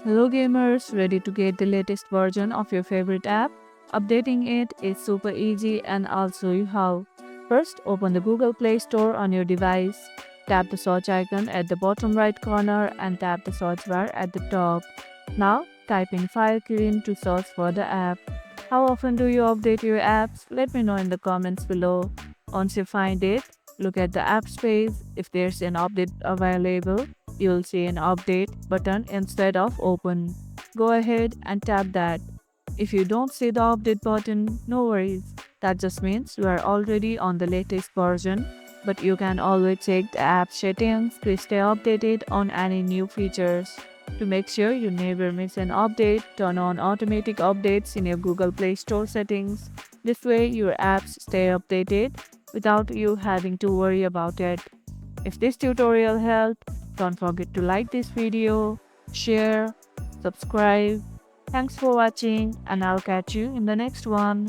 Hello gamers, ready to get the latest version of your favorite app? Updating it is super easy and I'll show you how. First, open the Google Play Store on your device. Tap the search icon at the bottom right corner and tap the search bar at the top. Now, type in Fire Kirin to search for the app. How often do you update your apps? Let me know in the comments below. Once you find it, look at the apps page. If there's an update available, you'll see an update button instead of open. Go ahead and tap that. If you don't see the update button, no worries. That just means you are already on the latest version, but you can always check the app settings to stay updated on any new features. To make sure you never miss an update, turn on automatic updates in your Google Play Store settings. This way, your apps stay updated without you having to worry about it. If this tutorial helped, don't forget to like this video, share, subscribe. Thanks for watching and I'll catch you in the next one.